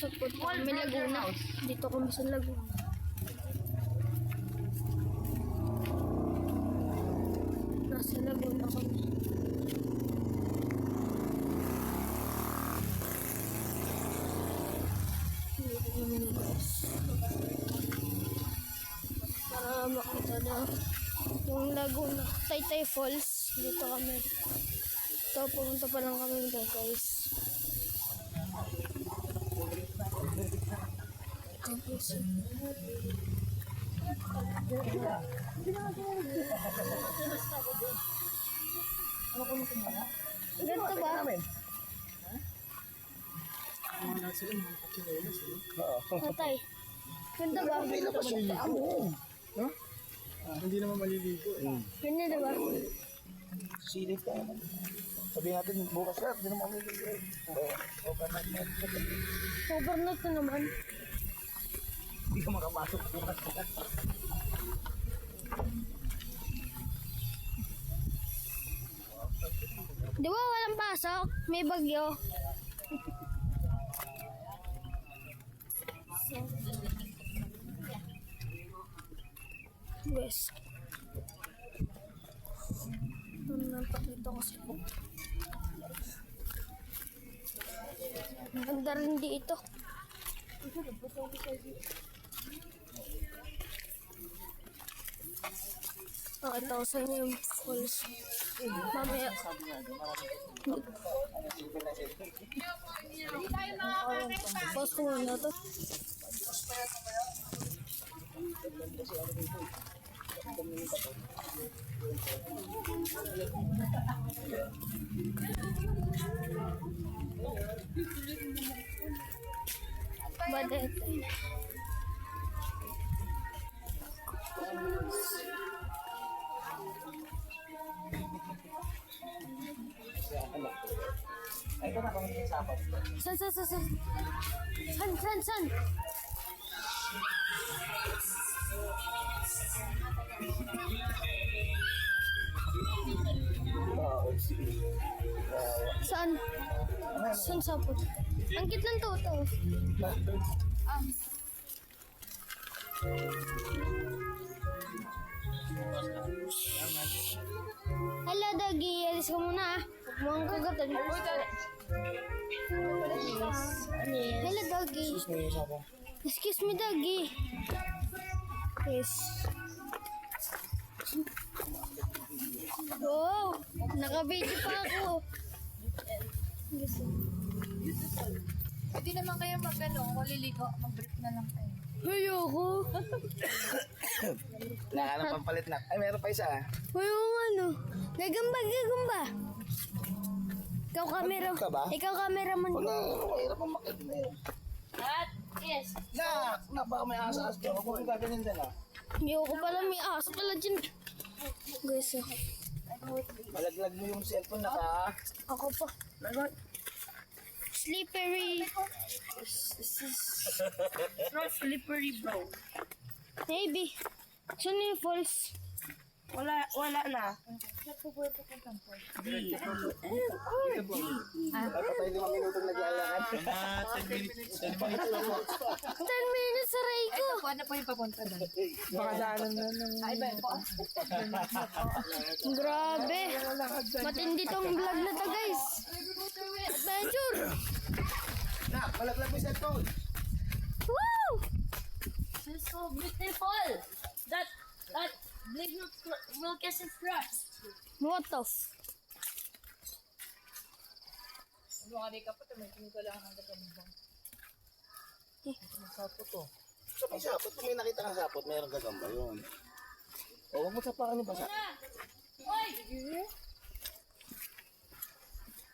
guys, pupunta kami Laguna. Dito kami sa Laguna. Nasa Laguna kami. Dito kami guys. Para makita na yung Laguna. Taytay Falls. Dito kami. Ito, pumunta pa lang kami guys. Ganito ba? Tatay. Ganda ba? Hindi naman maliligo eh. Ganda diba? Silip ka naman. Sabihin natin bukas lang, hindi naman maliligo eh. Overnight na naman. Hindi ka makapasok bukas. Di ba walang pasok? May bagyo. Guys. Napakita ko sa po. Maganda rin dito. Ito ko sa inyo yung falls. Mamaya. Post ko muna ito. Badet. Ay, ito na kung hindi sapat. San? Saan? Saan sapot? Ang cute ng toto. Hello, doggy. Alis ka muna ah. Huwag mo ang kagatan. Hello, doggy. Excuse me, doggy. Yes. Wow! Naka-video pa ako. Pwede naman kayo maliligo, mag-break na lang kayo. Ayoko. Nakalang pampalit na. Ay, meron pa isa ah. Ayoko ano. Gagamba. Ikaw camera. Ka ba? Ikaw cameraman. Wala, mahirap ang makit na yun. At, yes. Na, baka may asa-as ka. Huwag mong gaganyan din ah. Ayoko pala may asa pala dyan. Guys, Malaglag mo yung cellphone naka. ako pa. Slippery. Not slippery, bro. Maybe. Saan yung falls? Wala na. Dapat tayo 5 minutong naglalakad. 10 minutes sa Rayco. Ano po yung papunta doon? Baka daanan na ng... Ay, ba po? Grabe. Matindi tong vlog na to, guys. Adventure. Na, malaglag mo yung cellphone. Woo! This is so beautiful. That milk is fresh. What of? Ano nga di ka po, tumitingin ko lang ang gagambang. Sapot to. So may sapot. Kung may nakita kang sapot, mayroong gagamba yun. O, huwag mo sapakan yung basa. Oy!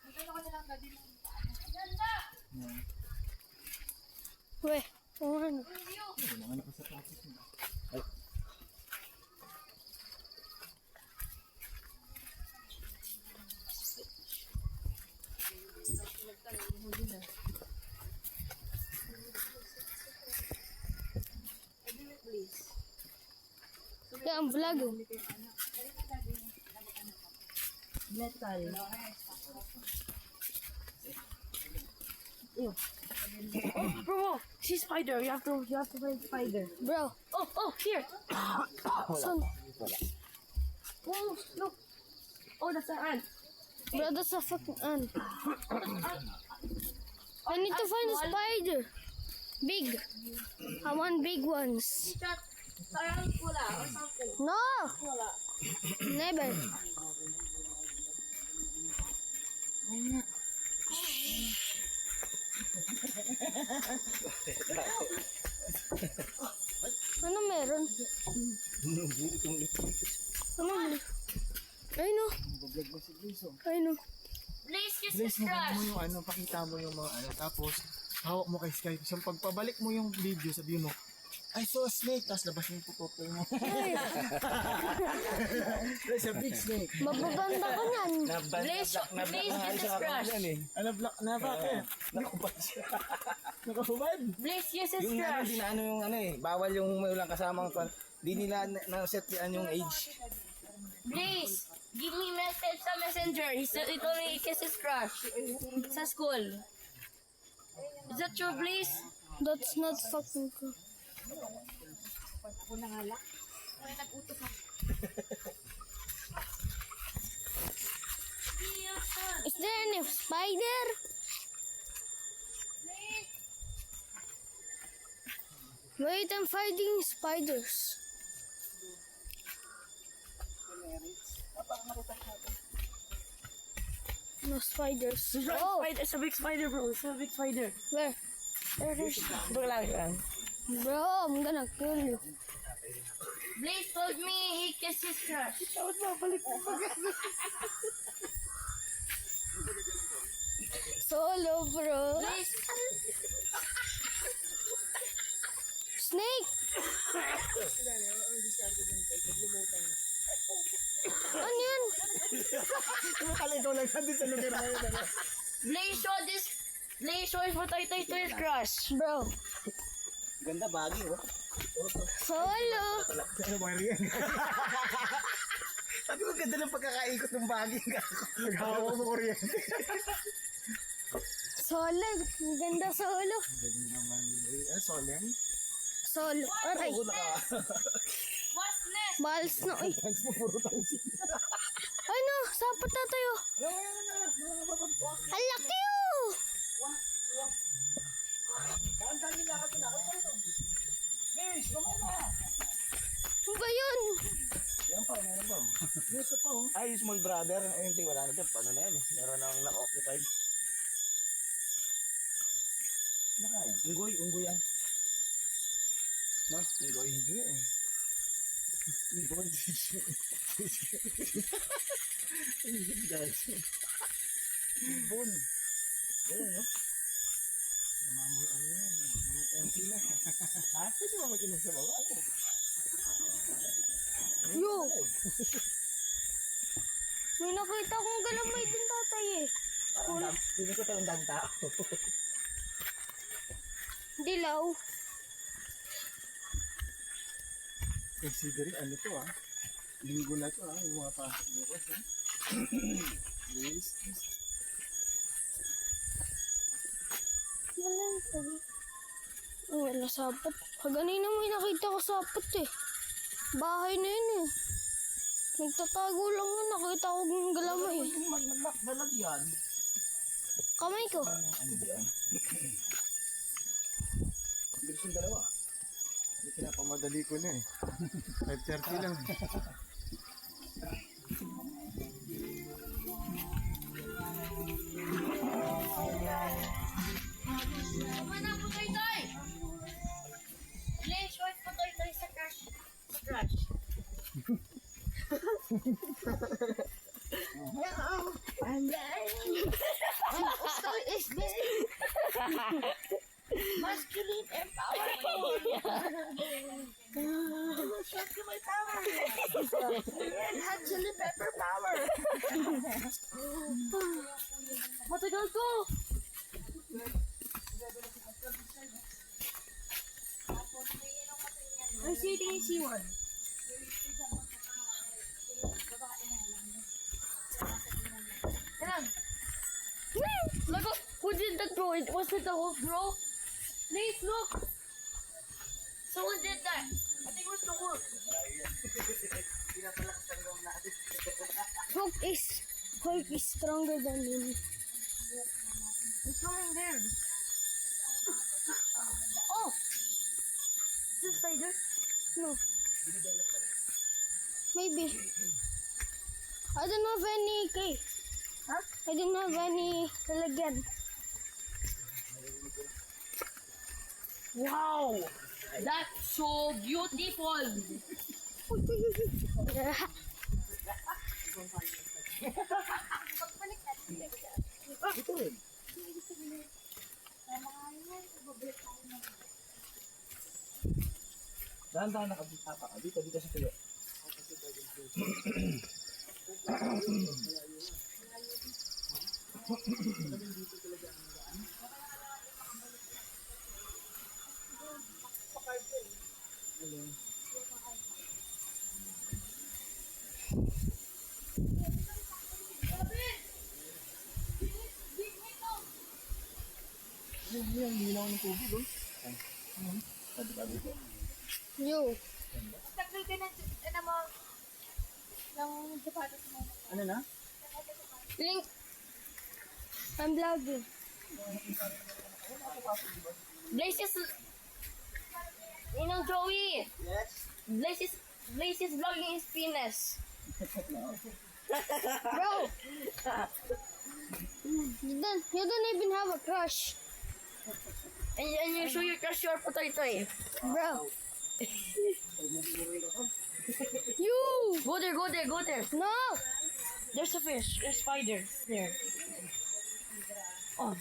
Magkano ko nilang gadi ng ganda! Weh, ano? Kaya ang vlog. Metal. Bro, she's spider. You have to find spider. Bro, Oh, here. son. Oh, look. Oh, that's an ant. Bro, that's a fucking ant. I need to find a spider. Big. I want big ones. Chat. Tarantula or something. No! Wala. Never. Ano meron? Ano meron? Ay no. Bablog mo si Blaze, oh. Ay no. Please kiss Blaze, mo mo yung ano, pakita mo yung mga ano, tapos hawak mo kay Sky. So pagpabalik mo yung video, sabihin mo, I saw a snake, tapos labas mo yung putotoy mo. There's a big snake. Mababanda ko niyan. Please kiss his crush. Ano, black na bakit? Nakubad siya. Nakubad? Please kiss his Yung ano, crush. di na ano yung ano eh, bawal yung may ulang kasamang kwan. Di nila na-set yan yung age. Please, give me message sa messenger. He said it only kiss his crush. Sa school. Is that true, please? That's not fucking cool. Is there any spider? Wait, I'm fighting spiders. No spiders. Oh, It's a big spider, bro. It's a big spider. where? There it is. Look lang yan. Bro, I'm gonna kill you. Blaze told me he kissed his crush. Solo, bro. Blaze, Snake! Ano yan? Akala ikaw lang nandun sa lugar na yun. Blaze showed this. Blaze showed his patay to his crush. Bro, Ganda, bagay oh. solo! Ano ba yan? Sabi ko, ganda ng pagkakaikot ng bagay. Naghahawak mo kuryente. Solo! Ang ganda solo! Solemn? Solo. Aray! What's next? Balas na eh. Ay no! Sapat na tayo! Ang laki oh! Ano ba yun? Yan pa, meron pa. Ay, yung small brother. Ay, hindi, wala na dyan. Paano na yan eh. Meron nang na-occupied. Baka yan. Unggoy yan. No? Unggoy. Hindi eh. Unggoy. Ibon. Ayun, no? Namamoy ano yan. Empty na. Ha? Pwede mo mag-inom sa baba? Yo! May nakita kong galamay din tatay eh. Hindi ko tandang tao. Dilaw. Considering ano to ah. Linggo na to ah. Yung mga pasok bukas ah. Please. Wala tayo. Oh, wala sapat. Kaganina may nakita ko sapat eh. Bahay na yun eh. Nagtatago lang yun. Nakita ko ng galamay eh. Malagyan. Kamay ko. Ano ba yan? Bilis yung dalawa. Hindi pinapamadali ko na eh. 5:30 lang. Tama na, patay-tay! Blaze showed patay-tay sa crush. Sa crush. Masculine and powerful. Show you my power. And hot chili pepper power. Matagal ko. I see one. Yan. Lago, who did did that, bro? It wasn't the Hulk, bro. Please look. Someone did that. I think it was the Hulk. Hulk is stronger than him. It's coming there. Oh! Is this spider? No. Maybe. I don't have any cake. Huh? I don't have any lalagyan. Wow! That's so beautiful. Dahan-dahan nakabita pa. Dito sa tuyo. Yung linaw ng tubig, oh. Sabi ko. Yo. Ano na? Link. I'm vlogging. Blaze is... You know, Joey. Yes. Blaze is vlogging his penis. Bro. You don't even have a crush. And you show your crush your potato. Bro. You. Go there. No. There's a fish. There's spider. There. Oh.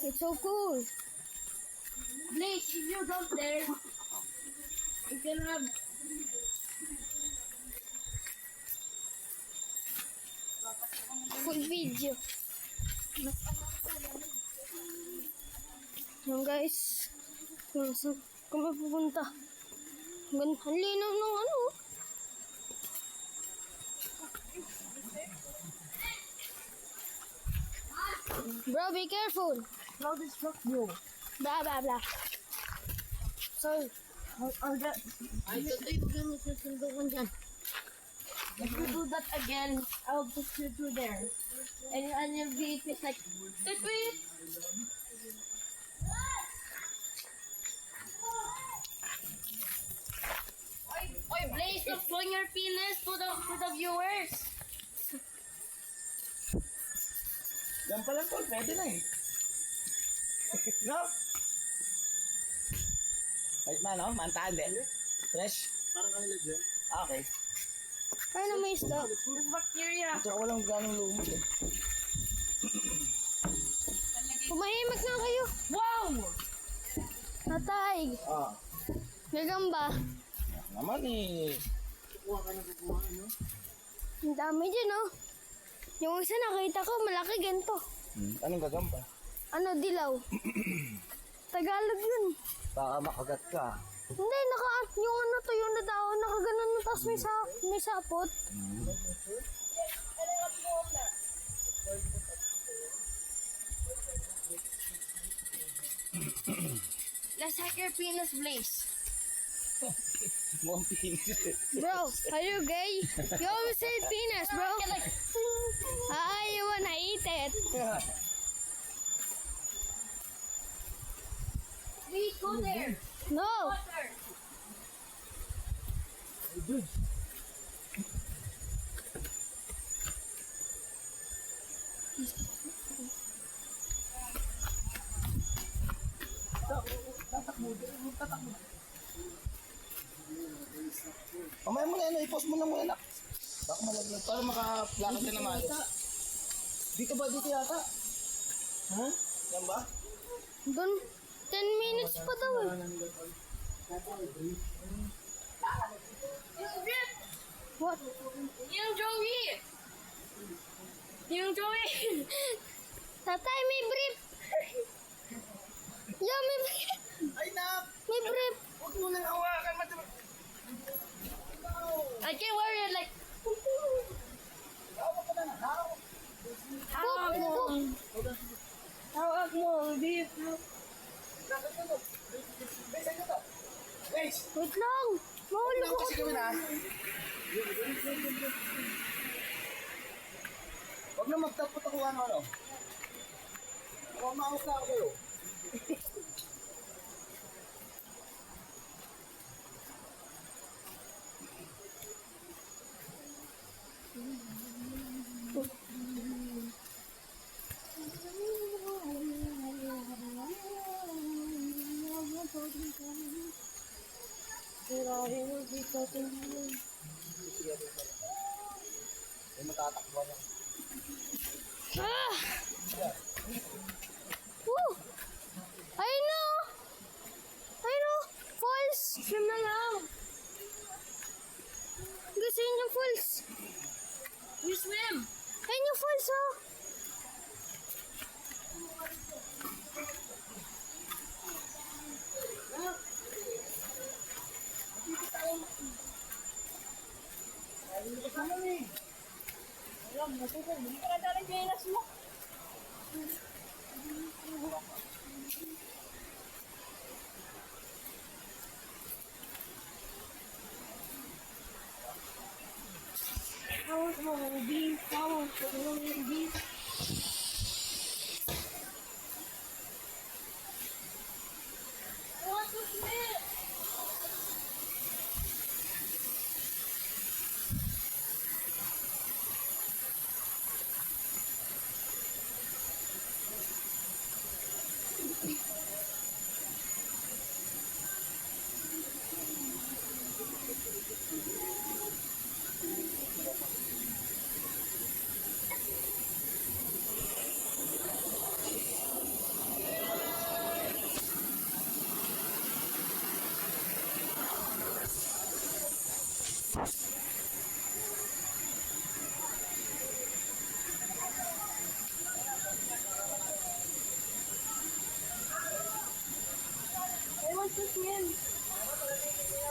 It's so cool. Blaze, if you jump there, you can have... Full video. Yung guys. Kung saan kami pupunta. Ang linaw ng ano. Bro, be careful. How this truck go? Blah, blah, blah. Sorry. I thought you were gonna susundukan dyan. If you do that again, I'll put you through there. And you'll be just like, tweet. Oy, Blaze, stop showing your penis to the viewers. Yan pala tol, pwede na eh. No? Wait man, no? Mantaan din. Fresh? Parang kanila dyan. Okay. Paano may isda? There's bacteria. Ito walang ganong lumot eh. Pumahimik nga kayo. Wow! Natay. Ah. Gagamba. Naman eh. Kukuha ka ng kukuha, ano? Ang dami dyan, oh. Yung isa nakita ko, malaki ganito. Anong gagamba? Ano, dilaw. Tagalog yun. Baka makagat ka. Hindi, yung ano to, yung nadaon, nakaganon na, tapos may sapot. Let's hack your penis, Blaze. Mukhang pinis eh. Bro, are you gay? You always say penis, bro. I wanna eat it. Please go there. No. Water. Mamaya mo na ano, i-post mo na muna nak. Baka malaglag. Para maka-plakad ka naman. Dito ba? Dito yata? Ha? Yan ba? Doon, 10 minutes pa daw eh. What? Yung Joey. Yung Joey. Tatay, may brief. Yeah, may brief. Ay nak! May brief. Huwag mo nang hawakan. I can't wear it like... Hawak mo. Hawak mo. Beef. Guys, Wait lang. Mahuli ano ko. kasi gawin ha? Huwag na magtapot ako ano. Huwag maus na ako sa'yo. Grabe mo dito. May matatakbo niya. Ah! Woo! Ayun na! Oh. Ayun na! Falls! Swim na lang! Gusto yun yung falls! You swim. Ayun yung falls, oh! Alam, nasusunod. Hindi ka na dali jelas mo. Hawak mo, beef. Hawak mo, beef. I want to swim. I want to swim.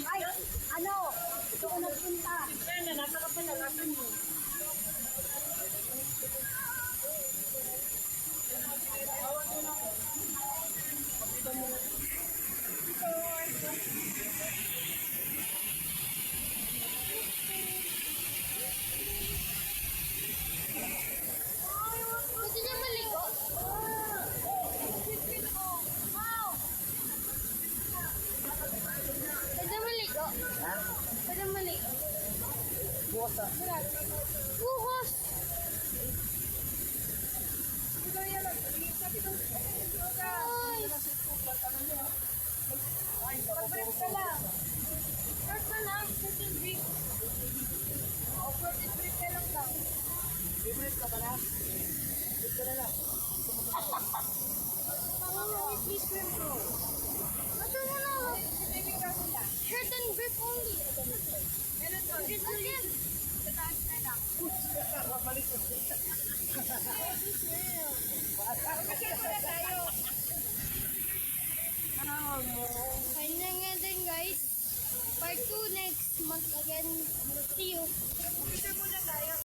Ay, ano? Ito ko nagpunta. Kaya nasa ka pa nalasan mo. Gusto niya maligo? Pwede maligo? Pwede maligo? Bukas ha. Bukas! Ay! Pag-break ka lang. Start na lang. 13 weeks. O, 43 ka lang lang. Favorite ka ba na? Favorite ka na lang. Please swim bro. Ito na lang! Baby ka sila. Shirt and grip only! Meron doon. Again! Sa taas na lang. Kasi muna tayo. Ayun na nga din guys. Part 2 next month again. See you. Kasi muna tayo.